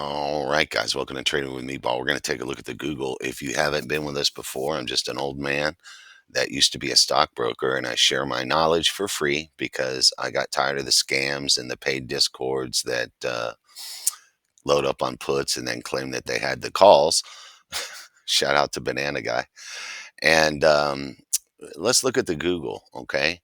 All right, guys, welcome to Trading with Me, Ball. We're going to take a look at the Google. If you haven't been with us before, I'm just an old man that used to be a stockbroker, and I share my knowledge for free because I got tired of the scams and the paid discords that load up on puts and then claim that they had the calls. Shout out to Banana Guy. And let's look at the Google, okay?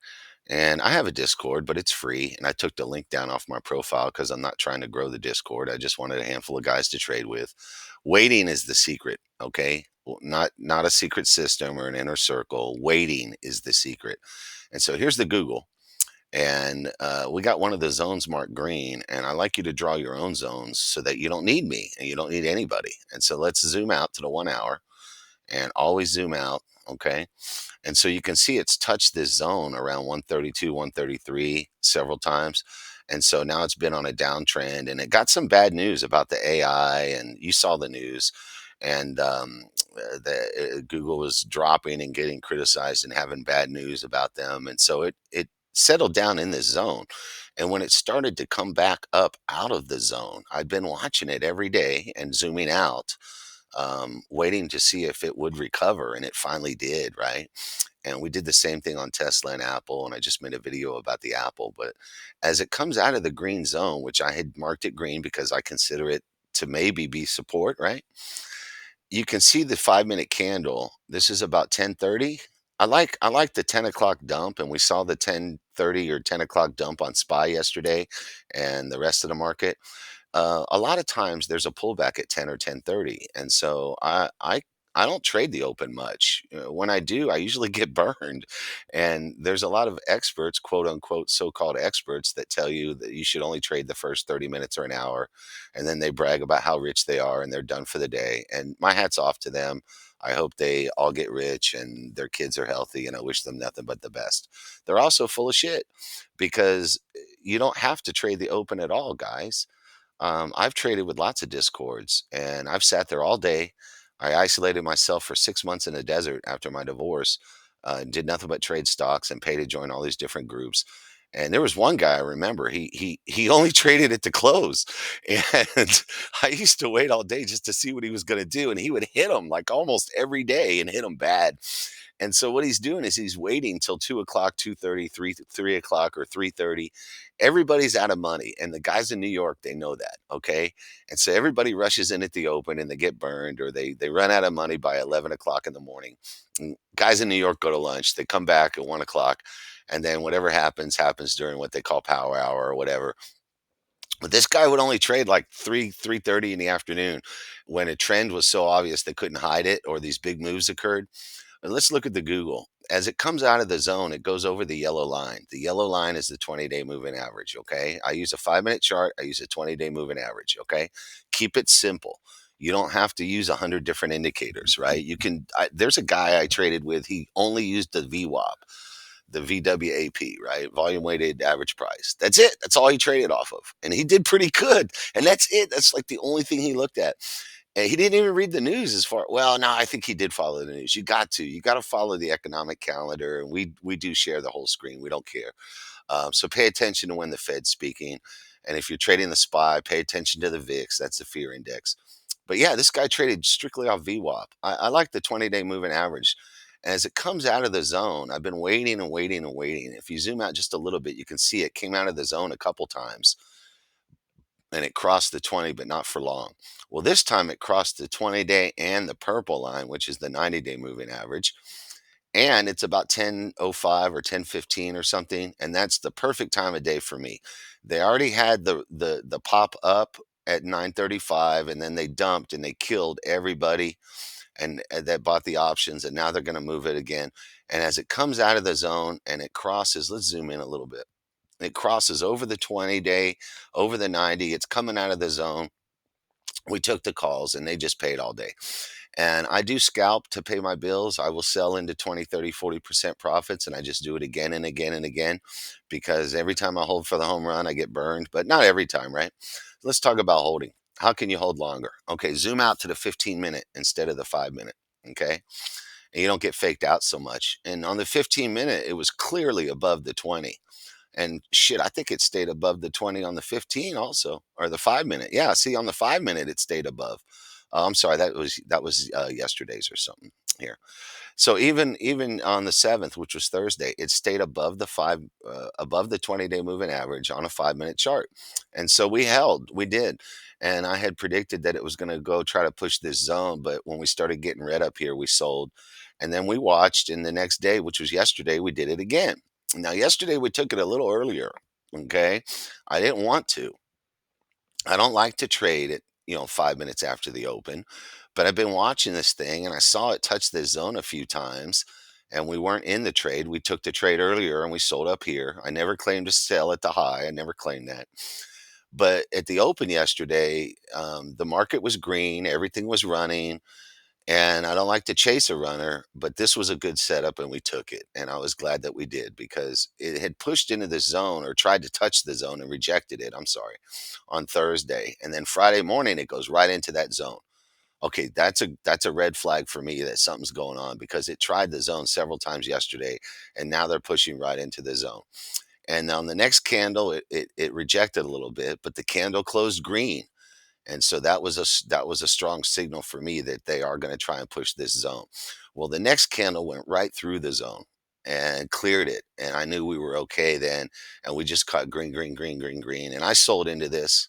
And I have a Discord, but it's free. And I took the link down off my profile because I'm not trying to grow the Discord. I just wanted a handful of guys to trade with. Waiting is the secret, okay? Not a secret system or an inner circle. Waiting is the secret. And so here's the Google. And we got one of the zones marked green. And I like you to draw your own zones so that you don't need me and you don't need anybody. And so let's zoom out to the 1 hour and always zoom out. Okay. And so you can see it's touched this zone around 132, 133 several times. And so now it's been on a downtrend and it got some bad news about the AI. And you saw the news. And Google was dropping and getting criticized and having bad news about them. And so it settled down in this zone. And when it started to come back up out of the zone, I'd been watching it every day and zooming out, waiting to see if it would recover, and it finally did, right? And we did the same thing on Tesla and Apple, and I just made a video about the Apple. But as it comes out of the green zone, which I had marked it green because I consider it to maybe be support, right? You can see the 5 minute candle. This is about 10:30. I like the 10 o'clock dump, and we saw the 10:30 or 10 o'clock dump on SPY yesterday and the rest of the market. A lot of times there's a pullback at 10 or 10:30, and so I don't trade the open much. When I do, I usually get burned. And there's a lot of experts, quote unquote, so-called experts, that tell you that you should only trade the first 30 minutes or an hour, and then they brag about how rich they are and they're done for the day. And my hat's off to them. I hope they all get rich and their kids are healthy, and I wish them nothing but the best. They're also full of shit because you don't have to trade the open at all, guys. I've traded with lots of discords and I've sat there all day. I isolated myself for 6 months in the desert after my divorce, did nothing but trade stocks and pay to join all these different groups. And there was one guy I remember. He only traded it to close, and I used to wait all day just to see what he was going to do. And he would hit him like almost every day and hit him bad. And so what he's doing is he's waiting till 2 o'clock, 2:30, 3 o'clock or 3:30. Everybody's out of money. And the guys in New York, they know that. Okay. And so everybody rushes in at the open and they get burned, or they run out of money by 11 o'clock in the morning. And guys in New York go to lunch, they come back at 1 o'clock, and then whatever happens during what they call power hour or whatever. But this guy would only trade like 3:30 in the afternoon when a trend was so obvious they couldn't hide it, or these big moves occurred. And let's look at the Google. As it comes out of the zone, it goes over the yellow line. The yellow line is the 20-day moving average. Okay. I use a 5 minute chart. I use a 20-day moving average. Okay. Keep it simple. You don't have to use 100 different indicators, right? There's a guy I traded with. He only used the VWAP, the VWAP, right? Volume weighted average price. That's it. That's all he traded off of. And he did pretty good. And that's it. That's like the only thing he looked at. And he didn't even read the news as far. Well, no, I think he did follow the news. You got to follow the economic calendar. And we do share the whole screen. We don't care. So pay attention to when the Fed's speaking. And if you're trading the SPY, pay attention to the VIX. That's the fear index. But yeah, this guy traded strictly off VWAP. I like the 20-day moving average. As it comes out of the zone, I've been waiting and waiting and waiting. If you zoom out just a little bit, you can see it came out of the zone a couple times and it crossed the 20, but not for long. Well, this time it crossed the 20-day and the purple line, which is the 90-day moving average. And it's about 10:05 or 10:15 or something. And that's the perfect time of day for me. They already had the pop up at 9:35, and then they dumped and they killed everybody and that bought the options, and now they're going to move it again. And as it comes out of the zone and it crosses, let's zoom in a little bit. It crosses over the 20-day, over the 90. It's coming out of the zone. We took the calls and they just paid all day. And I do scalp to pay my bills. I will sell into 20, 30, 40% profits. And I just do it again and again and again because every time I hold for the home run, I get burned, but not every time, right? Let's talk about holding. How can you hold longer? Okay, zoom out to the 15-minute instead of the 5 minute. Okay. And you don't get faked out so much. And on the 15-minute, it was clearly above the 20. And shit, I think it stayed above the 20 on the 15 also, or the 5 minute. Yeah, see, on the 5 minute it stayed above. I'm sorry, that was yesterday's or something here. So even on the 7th, which was Thursday, it stayed above above the 20-day moving average on a 5-minute chart. And so we did. And I had predicted that it was going to go try to push this zone, but when we started getting red up here, we sold. And then we watched, and the next day, which was yesterday, we did it again. Now yesterday we took it a little earlier, okay? I didn't want to. I don't like to trade at, 5 minutes after the open, but I've been watching this thing and I saw it touch this zone a few times and we weren't in the trade. We took the trade earlier and we sold up here. I never claimed to sell at the high. I never claimed that. But at the open yesterday, the market was green, everything was running, and I don't like to chase a runner, but this was a good setup and we took it. And I was glad that we did because it had pushed into the zone or tried to touch the zone and rejected it. I'm sorry, on Thursday. And then Friday morning it goes right into that zone. Okay, that's a red flag for me that something's going on because it tried the zone several times yesterday and now they're pushing right into the zone. And on the next candle it rejected a little bit, but the candle closed green, and so that was a strong signal for me that they are going to try and push this zone. Well, the next candle went right through the zone and cleared it, and I knew we were okay then. And we just caught green, green, green, green, green, and I sold into this.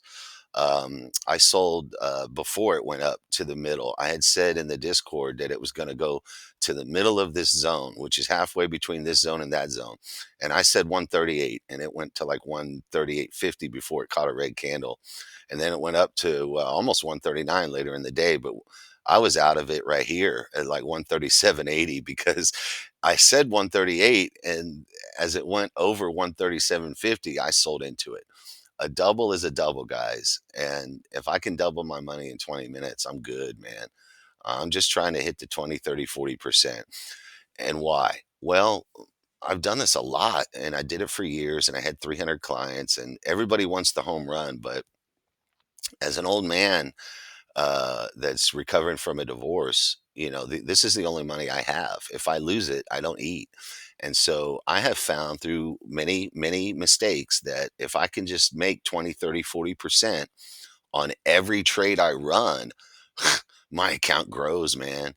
I sold before it went up to the middle. I had said in the Discord that it was going to go to the middle of this zone, which is halfway between this zone and that zone. And I said 138, and it went to like 138.50 before it caught a red candle, and then it went up to almost 139 later in the day. But I was out of it right here at like 137.80 because I said 138, and as it went over 137.50, I sold into it. A double is a double, guys. And if I can double my money in 20 minutes, I'm good, man. I'm just trying to hit the 20, 30, 40%. And why? Well, I've done this a lot and I did it for years and I had 300 clients and everybody wants the home run. But as an old man that's recovering from a divorce, this is the only money I have. If I lose it, I don't eat. And so I have found through many, many mistakes that if I can just make 20, 30, 40% on every trade I run, my account grows, man.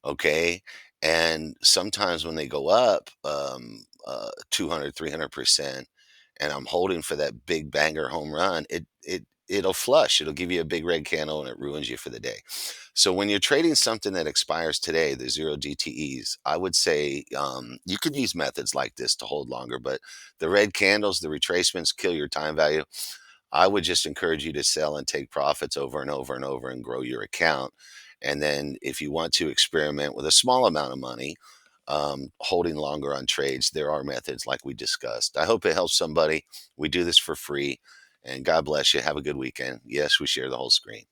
Okay. And sometimes when they go up 200, 300%, and I'm holding for that big banger home run, it'll flush. It'll give you a big red candle and it ruins you for the day. So when you're trading something that expires today, the zero DTEs, I would say you could use methods like this to hold longer, but the red candles, the retracements kill your time value. I would just encourage you to sell and take profits over and over and over and grow your account. And then if you want to experiment with a small amount of money, holding longer on trades, there are methods like we discussed. I hope it helps somebody. We do this for free. And God bless you. Have a good weekend. Yes, we share the whole screen.